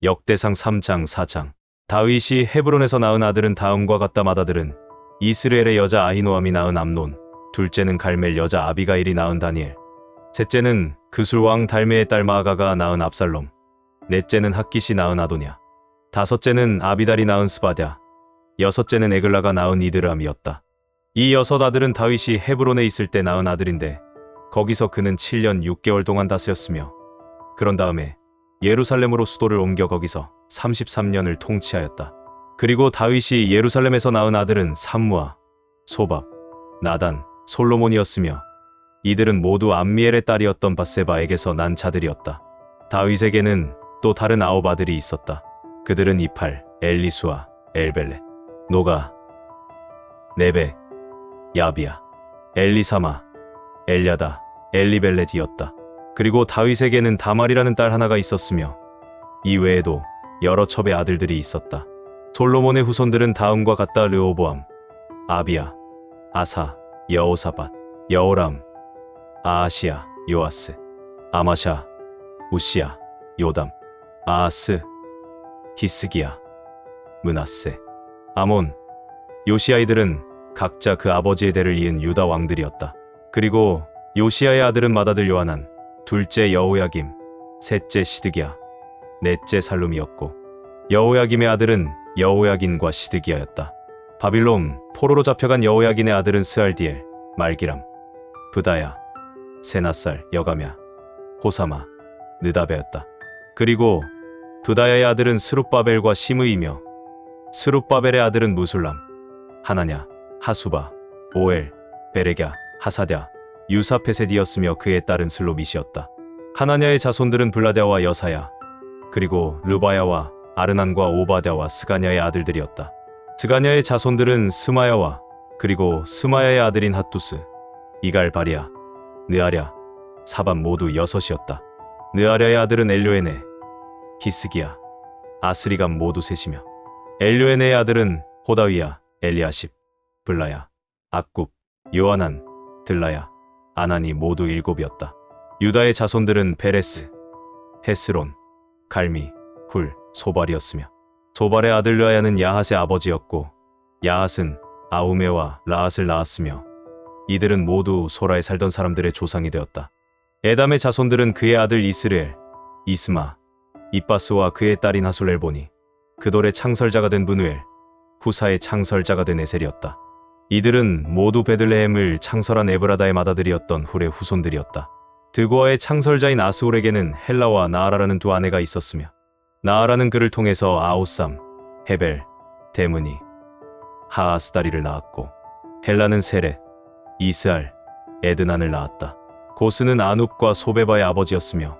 역대상 3장 4장. 다윗이 헤브론에서 낳은 아들은 다음과 같다. 맏아들은 이스라엘의 여자 아히노암이 낳은 암논, 둘째는 갈멜 여자 아비가일이 낳은 다니엘, 셋째는 그술 왕 달메의 딸 마아가가 낳은 압살롬, 넷째는 핫깃이 낳은 아도냐, 다섯째는 아비달이 낳은 스바랴, 여섯째는 에글라가 낳은 이드람이었다. 이 여섯 아들은 다윗이 헤브론에 있을 때 낳은 아들인데 거기서 그는 7년 6개월 동안 다스렸으며 그런 다음에 예루살렘으로 수도를 옮겨 거기서 33년을 통치하였다. 그리고 다윗이 예루살렘에서 낳은 아들은 삼무아, 소밥, 나단, 솔로몬이었으며 이들은 모두 암미엘의 딸이었던 밧세바에게서 난 자들이었다. 다윗에게는 또 다른 9 아들이 있었다. 그들은 이팔, 엘리수아, 엘벨레, 노가, 네베, 야비야, 엘리사마, 엘야다, 엘리벨렛이었다. 그리고 다윗에게는 다말이라는 딸 하나가 있었으며 이 외에도 여러 첩의 아들들이 있었다. 솔로몬의 후손들은 다음과 같다. 르호보암, 아비야, 아사, 여호사밧, 여호람, 아하시야, 요아스, 아마샤, 우시야, 요담, 아하스, 히스기야, 므낫세, 아몬, 요시아이들은 각자 그 아버지의 대를 이은 유다 왕들이었다. 그리고 요시아의 아들은 맏아들 요하난, 둘째 여호야김, 셋째 시드기야, 넷째 살룸이었고 여호야김의 아들은 여호야긴과 시드기야였다. 바빌론 포로로 잡혀간 여호야긴의 아들은 스알디엘, 말기람, 브다야, 세나살, 여가랴, 호사마, 느다베였다. 그리고 브다야의 아들은 스룹바벨과 시므이며 스룹바벨의 아들은 무술람, 하나냐, 하수바, 오엘, 베레갸, 하사랴, 유사페셋이었으며 그의 딸은 슬로밋이었다. 하나냐의 자손들은 블라랴와 여사야, 그리고 르바야와 아르난과 오바댜와 스가냐의 아들들이었다. 스가냐의 자손들은 스마야와 그리고 스마야의 아들인 핫두스, 이갈, 바리야, 느아랴, 사반 모두 6이었다. 느아랴의 아들은 엘료에네, 히스기야, 아스리감 모두 3이며 엘료에네의 아들은 호다위야, 엘리아십, 블라야, 악굽, 요하난, 들라야, 아나니 모두 7이었다. 유다의 자손들은 베레스, 헤스론, 갈미, 훌, 소발이었으며 소발의 아들 르아야는 야핫의 아버지였고 야핫은 아우메와 라앗을 낳았으며 이들은 모두 소라에 살던 사람들의 조상이 되었다. 에담의 자손들은 그의 아들 이스르엘, 이스마, 이빠스와 그의 딸인 하술엘보니, 그돌의 창설자가 된 브누엘, 후사의 창설자가 된 에셀이었다. 이들은 모두 베들레헴을 창설한 에브라다의 맏아들이었던 훌의 후손들이었다. 드고아의 창설자인 아스홀에게는 헬라와 나아라라는 2 아내가 있었으며 나아라는 그를 통해서 아오삼, 헤벨, 데므니, 하아스다리를 낳았고 헬라는 세렛, 이스알, 에드난을 낳았다. 고스는 아눕과 소베바의 아버지였으며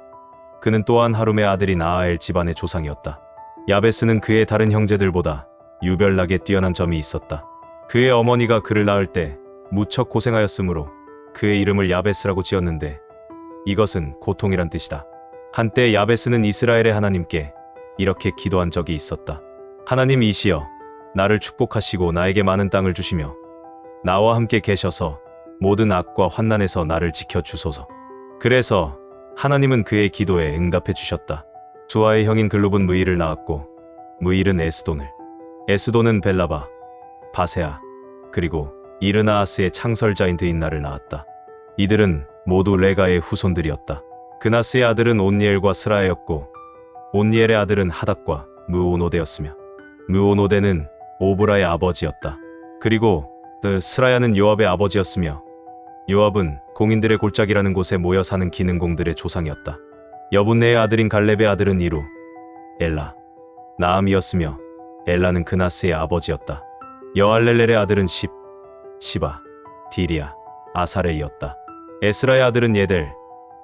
그는 또한 하룸의 아들인 아하엘 집안의 조상이었다. 야베스는 그의 다른 형제들보다 유별나게 뛰어난 점이 있었다. 그의 어머니가 그를 낳을 때 무척 고생하였으므로 그의 이름을 야베스라고 지었는데 이것은 고통이란 뜻이다. 한때 야베스는 이스라엘의 하나님께 이렇게 기도한 적이 있었다. 하나님 이시여, 나를 축복하시고 나에게 많은 땅을 주시며 나와 함께 계셔서 모든 악과 환난에서 나를 지켜주소서. 그래서 하나님은 그의 기도에 응답해 주셨다. 수아의 형인 글룹은 무일을 낳았고 무일은 에스돈을, 에스돈은 벨라바, 바세아, 그리고 이르나아스의 창설자인 드인나를 낳았다. 이들은 모두 레가의 후손들이었다. 그나스의 아들은 온니엘과 스라야였고 온니엘의 아들은 하닷과 무오노데였으며 무오노데는 오브라의 아버지였다. 그리고 스라야는 요압의 아버지였으며 요압은 공인들의 골짜기라는 곳에 모여 사는 기능공들의 조상이었다. 여분네의 아들인 갈렙의 아들은 이루, 엘라, 나암이었으며 엘라는 그나스의 아버지였다. 여알렐렐의 아들은 시바, 디리아, 아사레이었다. 에스라의 아들은 예델,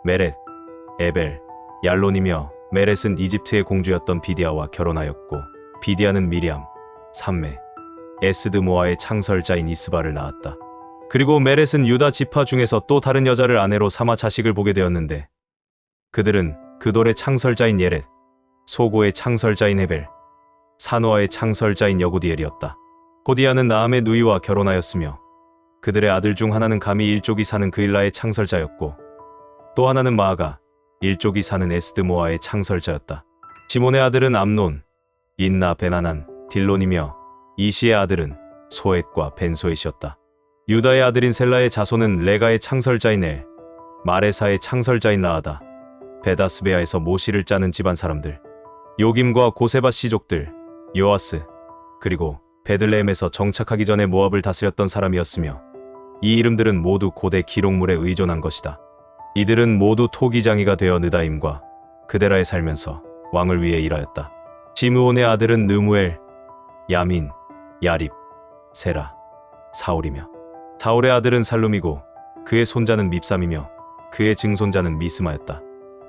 메렛, 에벨, 얄론이며 메렛은 이집트의 공주였던 비디아와 결혼하였고 비디아는 미리암, 삼메, 에스드모아의 창설자인 이스바를 낳았다. 그리고 메렛은 유다 지파 중에서 또 다른 여자를 아내로 삼아 자식을 보게 되었는데 그들은 그돌의 창설자인 예렛, 소고의 창설자인 헤벨, 사노아의 창설자인 여구디엘이었다. 호디아는 나함의 누이와 결혼하였으며 그들의 아들 중 하나는 감히 일족이 사는 그일라의 창설자였고 또 하나는 마아가, 일족이 사는 에스드모아의 창설자였다. 시몬의 아들은 암논, 인나 베나난, 딜론이며 이시의 아들은 소엣과 벤소엣이었다. 유다의 아들인 셀라의 자손은 레가의 창설자인 엘, 마레사의 창설자인 라하다, 베다스베아에서 모시를 짜는 집안 사람들, 요김과 고세바 씨족들, 요아스, 그리고 베들레헴에서 정착하기 전에 모압을 다스렸던 사람이었으며 이 이름들은 모두 고대 기록물에 의존한 것이다. 이들은 모두 토기장이가 되어 느다임과 그데라에 살면서 왕을 위해 일하였다. 시므온의 아들은 느무엘, 야민, 야립, 세라, 사울이며 사울의 아들은 살룸이고 그의 손자는 밉삼이며 그의 증손자는 미스마였다.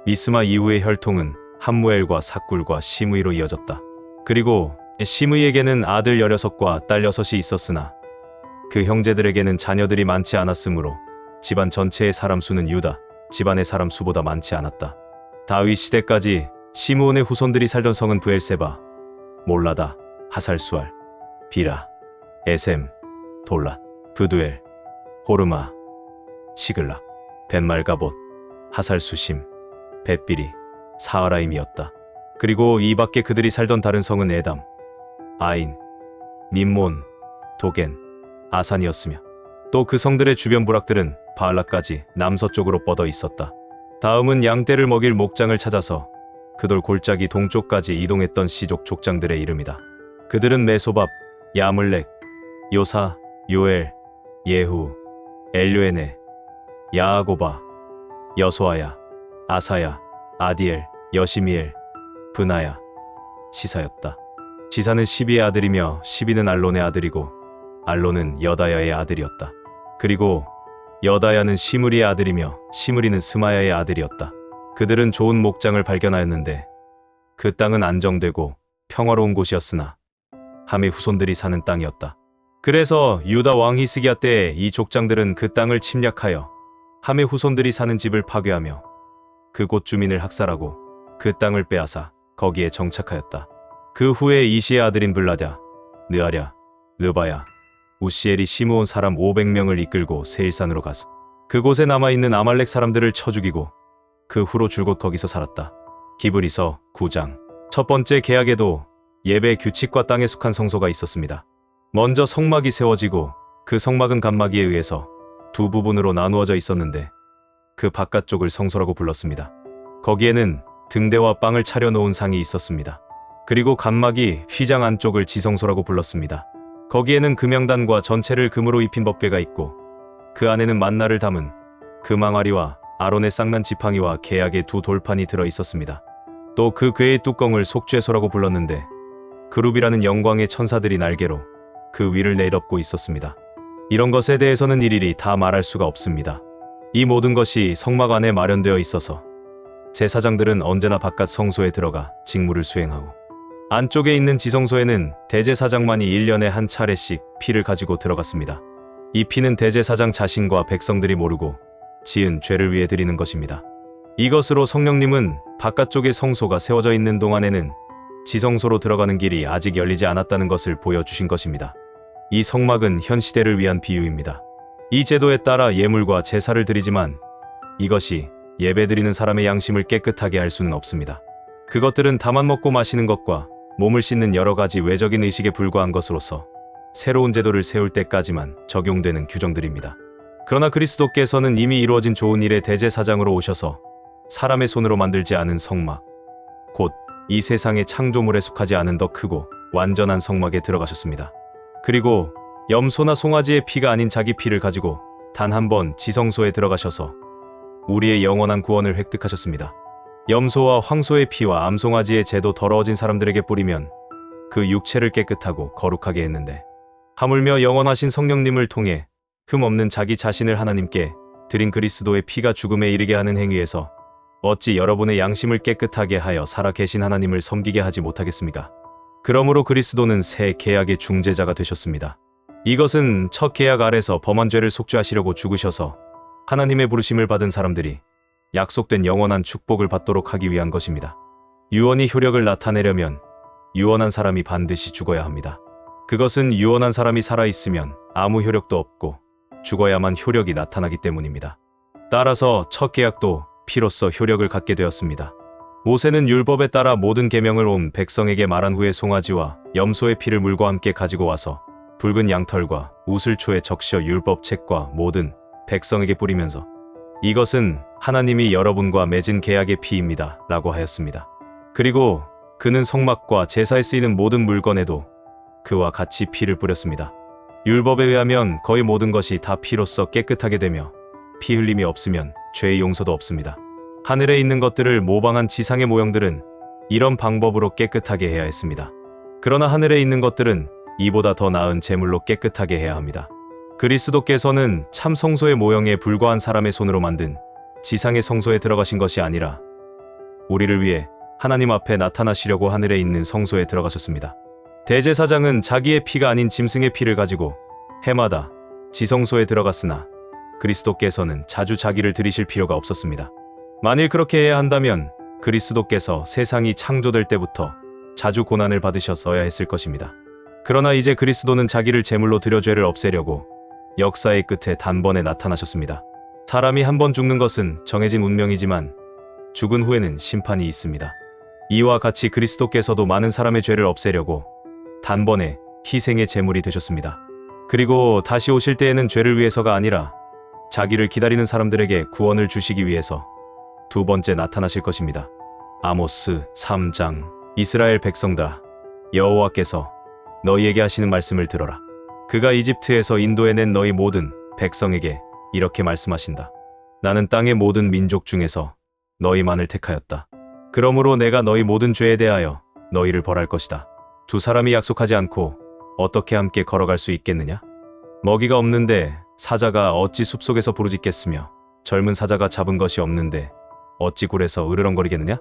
미스마 이후의 혈통은 함무엘과 삭굴과 시므이로 이어졌다. 그리고 시므이에게는 아들 16과 딸 6이 있었으나 그 형제들에게는 자녀들이 많지 않았으므로 집안 전체의 사람 수는 유다 집안의 사람 수보다 많지 않았다. 다윗 시대까지 시므온의 후손들이 살던 성은 브엘세바, 몰라다, 하살수알, 비라, 에셈, 돌랏, 브두엘, 호르마, 시글락, 벤말가봇, 하살수심, 벳비리, 사하라임이었다. 그리고 이 밖에 그들이 살던 다른 성은 에담, 아인, 림몬, 도겐, 아산이었으며 또 그 성들의 주변 부락들은 바알라까지 남서쪽으로 뻗어 있었다. 다음은 양떼를 먹일 목장을 찾아서 그 돌 골짜기 동쪽까지 이동했던 시족 족장들의 이름이다. 그들은 메소밥, 야물렉, 요사, 요엘, 예후, 엘류에네, 야아고바, 여소아야, 아사야, 아디엘, 여시미엘, 브나야, 시사였다. 시사는 시비의 아들이며 시비는 알론의 아들이고 알론은 여다야의 아들이었다. 그리고 여다야는 시므리의 아들이며 시므리는 스마야의 아들이었다. 그들은 좋은 목장을 발견하였는데 그 땅은 안정되고 평화로운 곳이었으나 함의 후손들이 사는 땅이었다. 그래서 유다 왕 히스기야 때에 이 족장들은 그 땅을 침략하여 함의 후손들이 사는 집을 파괴하며 그곳 주민을 학살하고 그 땅을 빼앗아 거기에 정착하였다. 그 후에 이시의 아들인 블라랴, 느아랴, 르바야, 우시엘이 시므온 사람 500명을 이끌고 세일산으로 가서 그곳에 남아있는 아말렉 사람들을 쳐 죽이고 그 후로 줄곧 거기서 살았다. 기브리서 9장. 첫 번째 계약에도 예배 규칙과 땅에 속한 성소가 있었습니다. 먼저 성막이 세워지고 그 성막은 간막이에 의해서 두 부분으로 나누어져 있었는데 그 바깥쪽을 성소라고 불렀습니다. 거기에는 등대와 빵을 차려놓은 상이 있었습니다. 그리고 간막이 휘장 안쪽을 지성소라고 불렀습니다. 거기에는 금양단과 전체를 금으로 입힌 법궤가 있고 그 안에는 만나를 담은 금항아리와 아론의 쌍난 지팡이와 계약의 두 돌판이 들어 있었습니다. 또 그 궤의 뚜껑을 속죄소라고 불렀는데 그룹이라는 영광의 천사들이 날개로 그 위를 내덮고 있었습니다. 이런 것에 대해서는 일일이 다 말할 수가 없습니다. 이 모든 것이 성막 안에 마련되어 있어서 제사장들은 언제나 바깥 성소에 들어가 직무를 수행하고 안쪽에 있는 지성소에는 대제사장만이 1년에 한 차례씩 피를 가지고 들어갔습니다. 이 피는 대제사장 자신과 백성들이 모르고 지은 죄를 위해 드리는 것입니다. 이것으로 성령님은 바깥쪽에 성소가 세워져 있는 동안에는 지성소로 들어가는 길이 아직 열리지 않았다는 것을 보여주신 것입니다. 이 성막은 현 시대를 위한 비유입니다. 이 제도에 따라 예물과 제사를 드리지만 이것이 예배드리는 사람의 양심을 깨끗하게 할 수는 없습니다. 그것들은 다만 먹고 마시는 것과 몸을 씻는 여러 가지 외적인 의식에 불과한 것으로서 새로운 제도를 세울 때까지만 적용되는 규정들입니다. 그러나 그리스도께서는 이미 이루어진 좋은 일의 대제사장으로 오셔서 사람의 손으로 만들지 않은 성막, 곧 이 세상의 창조물에 속하지 않은 더 크고 완전한 성막에 들어가셨습니다. 그리고 염소나 송아지의 피가 아닌 자기 피를 가지고 단 한 번 지성소에 들어가셔서 우리의 영원한 구원을 획득하셨습니다. 염소와 황소의 피와 암송아지의 제도 더러워진 사람들에게 뿌리면 그 육체를 깨끗하고 거룩하게 했는데 하물며 영원하신 성령님을 통해 흠없는 자기 자신을 하나님께 드린 그리스도의 피가 죽음에 이르게 하는 행위에서 어찌 여러분의 양심을 깨끗하게 하여 살아 계신 하나님을 섬기게 하지 못하겠습니까? 그러므로 그리스도는 새 계약의 중재자가 되셨습니다. 이것은 첫 계약 아래서 범한 죄를 속죄하시려고 죽으셔서 하나님의 부르심을 받은 사람들이 약속된 영원한 축복을 받도록 하기 위한 것입니다. 유언이 효력을 나타내려면 유언한 사람이 반드시 죽어야 합니다. 그것은 유언한 사람이 살아있으면 아무 효력도 없고 죽어야만 효력이 나타나기 때문입니다. 따라서 첫 계약도 피로써 효력을 갖게 되었습니다. 모세는 율법에 따라 모든 계명을 온 백성에게 말한 후에 송아지와 염소의 피를 물과 함께 가지고 와서 붉은 양털과 우슬초에 적셔 율법책과 모든 백성에게 뿌리면서 이것은 하나님이 여러분과 맺은 계약의 피입니다 라고 하였습니다. 그리고 그는 성막과 제사에 쓰이는 모든 물건에도 그와 같이 피를 뿌렸습니다. 율법에 의하면 거의 모든 것이 다 피로써 깨끗하게 되며 피 흘림이 없으면 죄의 용서도 없습니다. 하늘에 있는 것들을 모방한 지상의 모형들은 이런 방법으로 깨끗하게 해야 했습니다. 그러나 하늘에 있는 것들은 이보다 더 나은 제물로 깨끗하게 해야 합니다. 그리스도께서는 참 성소의 모형에 불과한 사람의 손으로 만든 지상의 성소에 들어가신 것이 아니라 우리를 위해 하나님 앞에 나타나시려고 하늘에 있는 성소에 들어가셨습니다. 대제사장은 자기의 피가 아닌 짐승의 피를 가지고 해마다 지성소에 들어갔으나 그리스도께서는 자주 자기를 들이실 필요가 없었습니다. 만일 그렇게 해야 한다면 그리스도께서 세상이 창조될 때부터 자주 고난을 받으셨어야 했을 것입니다. 그러나 이제 그리스도는 자기를 제물로 드려 죄를 없애려고 역사의 끝에 단번에 나타나셨습니다. 사람이 한 번 죽는 것은 정해진 운명이지만 죽은 후에는 심판이 있습니다. 이와 같이 그리스도께서도 많은 사람의 죄를 없애려고 단번에 희생의 제물이 되셨습니다. 그리고 다시 오실 때에는 죄를 위해서가 아니라 자기를 기다리는 사람들에게 구원을 주시기 위해서 두 번째 나타나실 것입니다. 아모스 3장 이스라엘 백성들아 여호와께서 너희에게 하시는 말씀을 들어라. 그가 이집트에서 인도해낸 너희 모든 백성에게 이렇게 말씀하신다. 나는 땅의 모든 민족 중에서 너희만을 택하였다. 그러므로 내가 너희 모든 죄에 대하여 너희를 벌할 것이다. 두 사람이 약속하지 않고 어떻게 함께 걸어갈 수 있겠느냐? 먹이가 없는데 사자가 어찌 숲속에서 부르짖겠으며 젊은 사자가 잡은 것이 없는데 어찌 굴에서 으르렁거리겠느냐?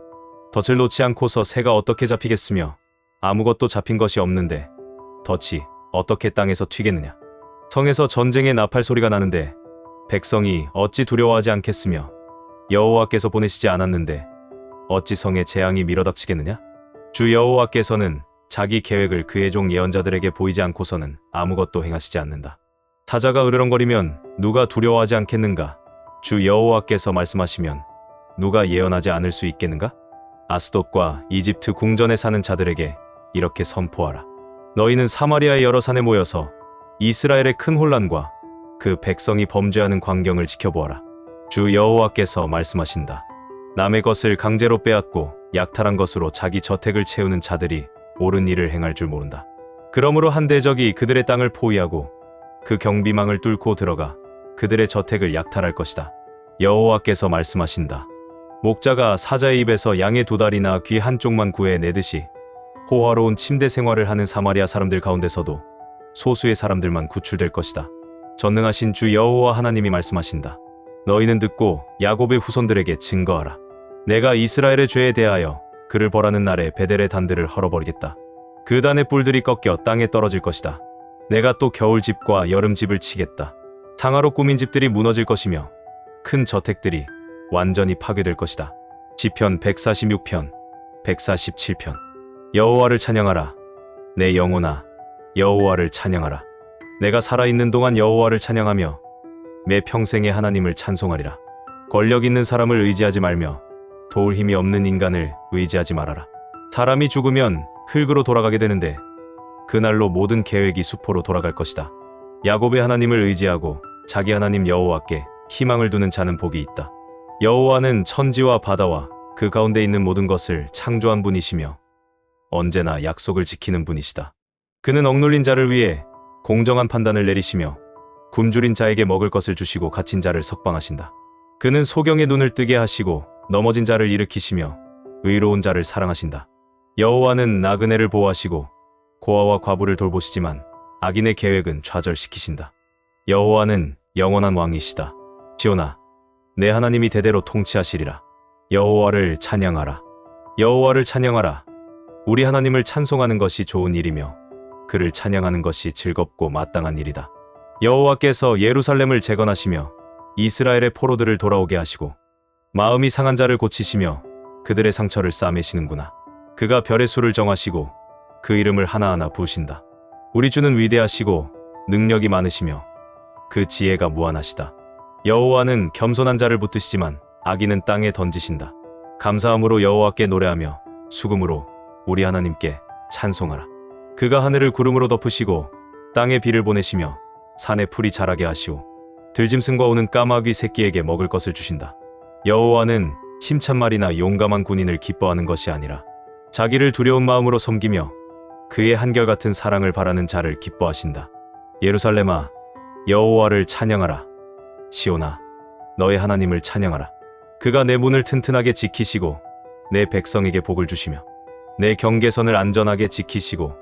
덫을 놓지 않고서 새가 어떻게 잡히겠으며 아무것도 잡힌 것이 없는데 덫이 어떻게 땅에서 튀겠느냐? 성에서 전쟁의 나팔 소리가 나는데 백성이 어찌 두려워하지 않겠으며 여호와께서 보내시지 않았는데 어찌 성에 재앙이 밀어닥치겠느냐? 주 여호와께서는 자기 계획을 그의 종 예언자들에게 보이지 않고서는 아무것도 행하시지 않는다. 사자가 으르렁거리면 누가 두려워하지 않겠는가? 주 여호와께서 말씀하시면 누가 예언하지 않을 수 있겠는가? 아스돗과 이집트 궁전에 사는 자들에게 이렇게 선포하라. 너희는 사마리아의 여러 산에 모여서 이스라엘의 큰 혼란과 그 백성이 범죄하는 광경을 지켜보아라. 주 여호와께서 말씀하신다. 남의 것을 강제로 빼앗고 약탈한 것으로 자기 저택을 채우는 자들이 옳은 일을 행할 줄 모른다. 그러므로 한 대적이 그들의 땅을 포위하고 그 경비망을 뚫고 들어가 그들의 저택을 약탈할 것이다. 여호와께서 말씀하신다. 목자가 사자의 입에서 양의 두 다리나 귀 한쪽만 구해 내듯이 호화로운 침대 생활을 하는 사마리아 사람들 가운데서도 소수의 사람들만 구출될 것이다. 전능하신 주 여호와 하나님이 말씀하신다. 너희는 듣고 야곱의 후손들에게 증거하라. 내가 이스라엘의 죄에 대하여 그를 벌하는 날에 베델의 단들을 헐어버리겠다. 그 단의 뿔들이 꺾여 땅에 떨어질 것이다. 내가 또 겨울집과 여름집을 치겠다. 상하로 꾸민 집들이 무너질 것이며 큰 저택들이 완전히 파괴될 것이다. 시편 146편 147편 여호와를 찬양하라. 내 영혼아 여호와를 찬양하라. 내가 살아있는 동안 여호와를 찬양하며 매 평생에 하나님을 찬송하리라. 권력 있는 사람을 의지하지 말며 도울 힘이 없는 인간을 의지하지 말아라. 사람이 죽으면 흙으로 돌아가게 되는데 그날로 모든 계획이 수포로 돌아갈 것이다. 야곱의 하나님을 의지하고 자기 하나님 여호와께 희망을 두는 자는 복이 있다. 여호와는 천지와 바다와 그 가운데 있는 모든 것을 창조한 분이시며 언제나 약속을 지키는 분이시다. 그는 억눌린 자를 위해 공정한 판단을 내리시며 굶주린 자에게 먹을 것을 주시고 갇힌 자를 석방하신다. 그는 소경의 눈을 뜨게 하시고 넘어진 자를 일으키시며 의로운 자를 사랑하신다. 여호와는 나그네를 보호하시고 고아와 과부를 돌보시지만 악인의 계획은 좌절시키신다. 여호와는 영원한 왕이시다. 지온아, 내 하나님이 대대로 통치하시리라. 여호와를 찬양하라. 여호와를 찬양하라. 우리 하나님을 찬송하는 것이 좋은 일이며 그를 찬양하는 것이 즐겁고 마땅한 일이다. 여호와께서 예루살렘을 재건하시며 이스라엘의 포로들을 돌아오게 하시고 마음이 상한 자를 고치시며 그들의 상처를 싸매시는구나. 그가 별의 수를 정하시고 그 이름을 하나하나 부으신다. 우리 주는 위대하시고 능력이 많으시며 그 지혜가 무한하시다. 여호와는 겸손한 자를 붙드시지만 악인은 땅에 던지신다. 감사함으로 여호와께 노래하며 수금으로 우리 하나님께 찬송하라. 그가 하늘을 구름으로 덮으시고 땅에 비를 보내시며 산에 풀이 자라게 하시오. 들짐승과 오는 까마귀 새끼에게 먹을 것을 주신다. 여호와는 힘찬 말이나 용감한 군인을 기뻐하는 것이 아니라 자기를 두려운 마음으로 섬기며 그의 한결같은 사랑을 바라는 자를 기뻐하신다. 예루살렘아, 여호와를 찬양하라. 시온아, 너의 하나님을 찬양하라. 그가 내 문을 튼튼하게 지키시고 내 백성에게 복을 주시며 내 경계선을 안전하게 지키시고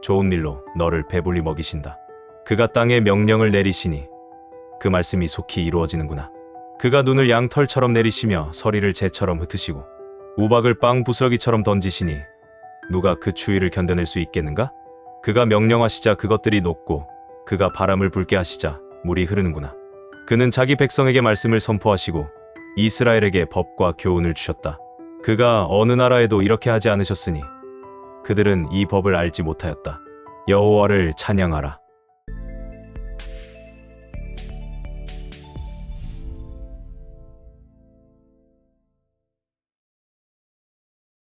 좋은 밀로 너를 배불리 먹이신다. 그가 땅에 명령을 내리시니 그 말씀이 속히 이루어지는구나. 그가 눈을 양털처럼 내리시며 서리를 재처럼 흩으시고 우박을 빵 부스러기처럼 던지시니 누가 그 추위를 견뎌낼 수 있겠는가? 그가 명령하시자 그것들이 녹고 그가 바람을 불게 하시자 물이 흐르는구나. 그는 자기 백성에게 말씀을 선포하시고 이스라엘에게 법과 교훈을 주셨다. 그가 어느 나라에도 이렇게 하지 않으셨으니 그들은 이 법을 알지 못하였다. 여호와를 찬양하라.